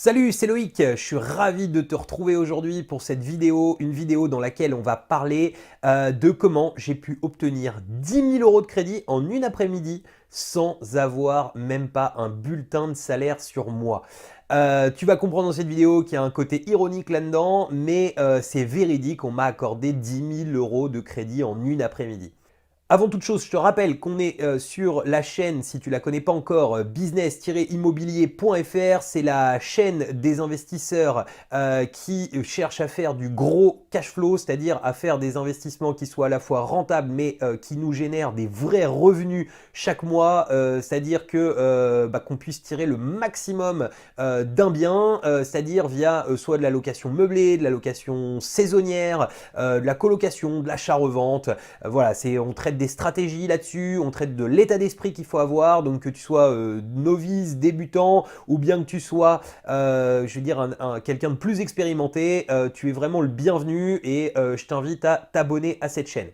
Salut, c'est Loïc, je suis ravi de te retrouver aujourd'hui pour cette vidéo, une vidéo dans laquelle on va parler de comment j'ai pu obtenir 10 000 € de crédit en une après-midi sans avoir même pas un bulletin de salaire sur moi. Tu vas comprendre dans cette vidéo qu'il y a un côté ironique là-dedans, mais c'est véridique, on m'a accordé 10 000 € de crédit en une après-midi. Avant toute chose, je te rappelle qu'on est sur la chaîne, si tu ne la connais pas encore, business-immobilier.fr. C'est la chaîne des investisseurs qui cherchent à faire du gros cash flow, c'est-à-dire à faire des investissements qui soient à la fois rentables, mais qui nous génèrent des vrais revenus chaque mois, c'est-à-dire que qu'on puisse tirer le maximum d'un bien, c'est-à-dire via soit de la location meublée, de la location saisonnière, de la colocation, de l'achat-revente. Voilà, on traite des stratégies là-dessus, on traite de l'état d'esprit qu'il faut avoir, donc que tu sois novice, débutant, ou bien que tu sois, je veux dire, quelqu'un de plus expérimenté, tu es vraiment le bienvenu et je t'invite à t'abonner à cette chaîne.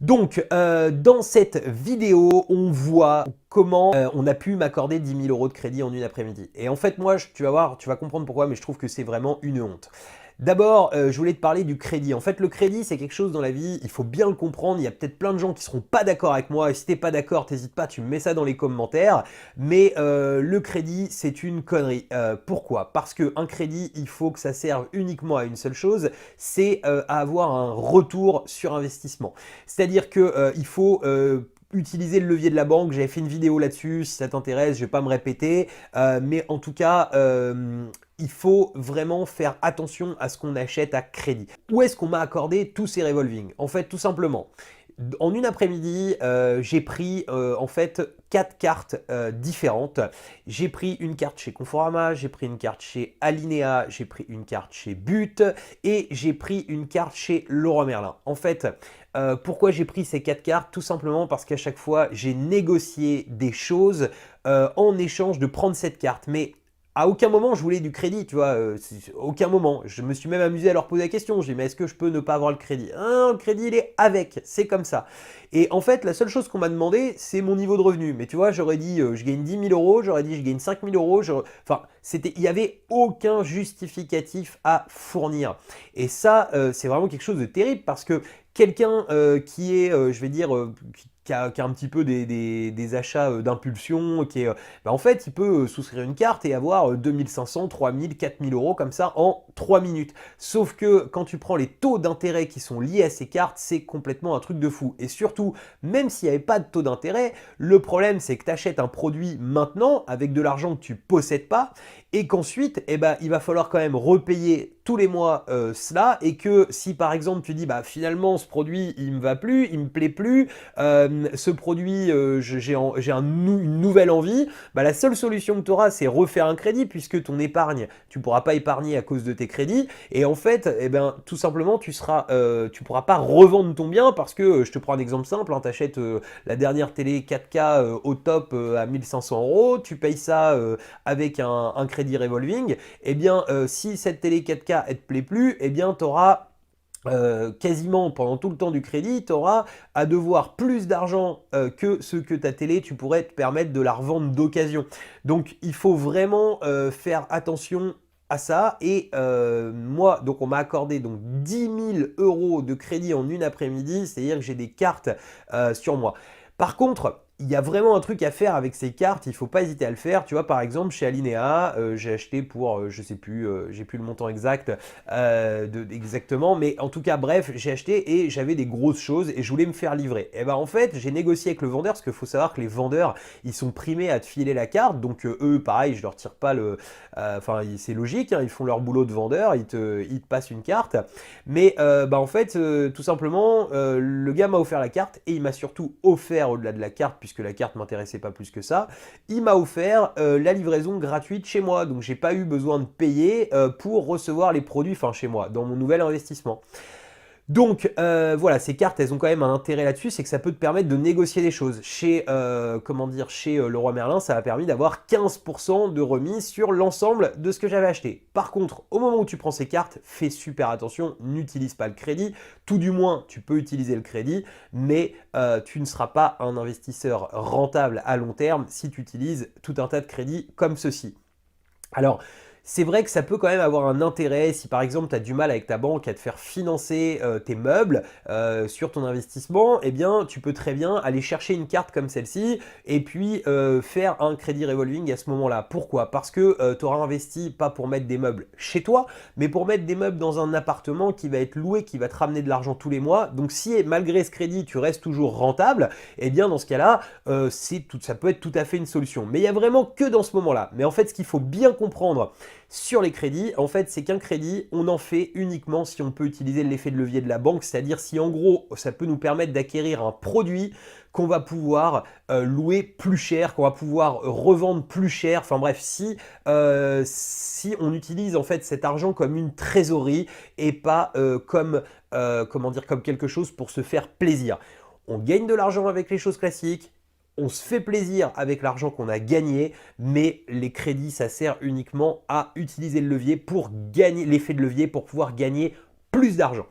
Donc, dans cette vidéo, on voit comment on a pu m'accorder 10 000 € de crédit en une après-midi. Et en fait, moi, tu vas voir, tu vas comprendre pourquoi, mais je trouve que c'est vraiment une honte. D'abord, je voulais te parler du crédit. En fait, le crédit, c'est quelque chose dans la vie, il faut bien le comprendre. Il y a peut-être plein de gens qui seront pas d'accord avec moi. Et si t'es pas d'accord, t'hésites pas, tu me mets ça dans les commentaires. Mais le crédit, c'est une connerie. Pourquoi? Parce qu'un crédit, il faut que ça serve uniquement à une seule chose, c'est à avoir un retour sur investissement. C'est-à-dire que il faut utiliser le levier de la banque. J'avais fait une vidéo là-dessus, si ça t'intéresse, je vais pas me répéter, mais en tout cas, il faut vraiment faire attention à ce qu'on achète à crédit. Où est-ce qu'on m'a accordé tous ces revolving? En fait, tout simplement, en une après-midi, j'ai pris en fait 4 cartes différentes. J'ai pris une carte chez Conforama, j'ai pris une carte chez Alinea, j'ai pris une carte chez But et j'ai pris une carte chez Leroy Merlin. En fait, pourquoi j'ai pris ces 4 cartes? Tout simplement parce qu'à chaque fois, j'ai négocié des choses en échange de prendre cette carte. Mais à aucun moment je voulais du crédit, tu vois, aucun moment. Je me suis même amusé à leur poser la question. J'ai dit, mais est-ce que je peux ne pas avoir le crédit? Ah, le crédit, il est avec, c'est comme ça. Et en fait, la seule chose qu'on m'a demandé, c'est mon niveau de revenu. Mais tu vois, j'aurais dit, je gagne 10 000 €, j'aurais dit, je gagne 5 000 €. Enfin, il n'y avait aucun justificatif à fournir. Et ça, c'est vraiment quelque chose de terrible parce que quelqu'un qui est, je vais dire, qui a un petit peu des achats d'impulsion, en fait, il peut souscrire une carte et avoir 2500, 3000, 4000 € comme ça en 3 minutes. Sauf que quand tu prends les taux d'intérêt qui sont liés à ces cartes, c'est complètement un truc de fou. Et surtout, même s'il n'y avait pas de taux d'intérêt, le problème c'est que tu achètes un produit maintenant avec de l'argent que tu ne possèdes pas et qu'ensuite, il va falloir quand même repayer tous les mois cela, et que si par exemple tu dis finalement ce produit il me va plus, il me plaît plus, ce produit j'ai une nouvelle envie, la seule solution que tu auras c'est refaire un crédit, puisque ton épargne, tu pourras pas épargner à cause de tes crédits, et en fait tout simplement tu pourras pas revendre ton bien, parce que je te prends un exemple simple, hein, tu achètes la dernière télé 4K au top à 1500 €, tu payes ça avec un crédit revolving, si cette télé 4K elle te plaît plus, tu auras quasiment pendant tout le temps du crédit, tu auras à devoir plus d'argent que ce que ta télé, tu pourrais te permettre de la revendre d'occasion. Donc il faut vraiment faire attention à ça. Et moi, donc on m'a accordé donc 10 000 € de crédit en une après-midi, c'est-à-dire que j'ai des cartes sur moi. Par contre, il y a vraiment un truc à faire avec ces cartes, il ne faut pas hésiter à le faire. Tu vois, par exemple, chez Alinea, j'ai acheté pour, je sais plus, j'ai plus le montant exact exactement, mais en tout cas, bref, j'ai acheté et j'avais des grosses choses et je voulais me faire livrer. Et en fait, j'ai négocié avec le vendeur, parce qu'il faut savoir que les vendeurs, ils sont primés à te filer la carte, donc eux, pareil, je leur tire pas le... Enfin, c'est logique, hein, ils font leur boulot de vendeur, ils te passent une carte, mais en fait, tout simplement, le gars m'a offert la carte et il m'a surtout offert, au-delà de la carte, puisque la carte m'intéressait pas plus que ça, il m'a offert la livraison gratuite chez moi. Donc j'ai pas eu besoin de payer pour recevoir les produits, chez moi, dans mon nouvel investissement. Donc voilà, ces cartes, elles ont quand même un intérêt là-dessus, c'est que ça peut te permettre de négocier des choses. Chez Leroy Merlin, ça m'a permis d'avoir 15% de remise sur l'ensemble de ce que j'avais acheté. Par contre, au moment où tu prends ces cartes, fais super attention, n'utilise pas le crédit. Tout du moins, tu peux utiliser le crédit, mais tu ne seras pas un investisseur rentable à long terme si tu utilises tout un tas de crédits comme ceci. Alors, C'est vrai que ça peut quand même avoir un intérêt si par exemple tu as du mal avec ta banque à te faire financer tes meubles sur ton investissement, eh bien tu peux très bien aller chercher une carte comme celle-ci et puis faire un crédit revolving à ce moment-là. Pourquoi? Parce que tu auras investi pas pour mettre des meubles chez toi, mais pour mettre des meubles dans un appartement qui va être loué, qui va te ramener de l'argent tous les mois. Donc si malgré ce crédit tu restes toujours rentable, eh bien dans ce cas-là, ça peut être tout à fait une solution. Mais il n'y a vraiment que dans ce moment-là. Mais en fait, ce qu'il faut bien comprendre sur les crédits, en fait, c'est qu'un crédit, on en fait uniquement si on peut utiliser l'effet de levier de la banque, c'est-à-dire si en gros, ça peut nous permettre d'acquérir un produit qu'on va pouvoir louer plus cher, qu'on va pouvoir revendre plus cher. Enfin bref, si on utilise en fait cet argent comme une trésorerie et pas comme, comment dire, comme quelque chose pour se faire plaisir. On gagne de l'argent avec les choses classiques, on se fait plaisir avec l'argent qu'on a gagné, mais les crédits, ça sert uniquement à utiliser le levier pour gagner, l'effet de levier pour pouvoir gagner plus d'argent.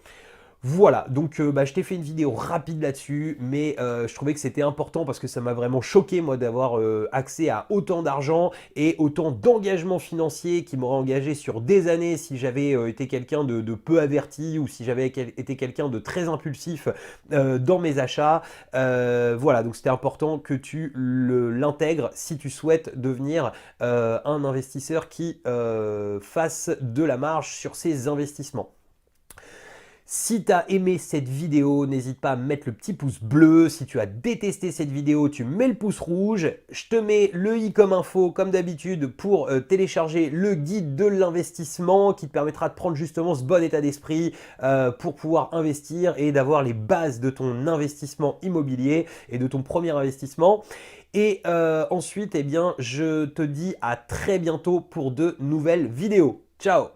Voilà, donc je t'ai fait une vidéo rapide là-dessus, mais je trouvais que c'était important parce que ça m'a vraiment choqué, moi, d'avoir accès à autant d'argent et autant d'engagement financier qui m'aurait engagé sur des années si j'avais été quelqu'un de peu averti ou si j'avais été quelqu'un de très impulsif dans mes achats. Voilà, donc c'était important que tu l'intègres si tu souhaites devenir un investisseur qui fasse de la marge sur ses investissements. Si tu as aimé cette vidéo, n'hésite pas à mettre le petit pouce bleu. Si tu as détesté cette vidéo, tu mets le pouce rouge. Je te mets le i comme info, comme d'habitude, pour télécharger le guide de l'investissement qui te permettra de prendre justement ce bon état d'esprit pour pouvoir investir et d'avoir les bases de ton investissement immobilier et de ton premier investissement. Et ensuite, eh bien, je te dis à très bientôt pour de nouvelles vidéos. Ciao!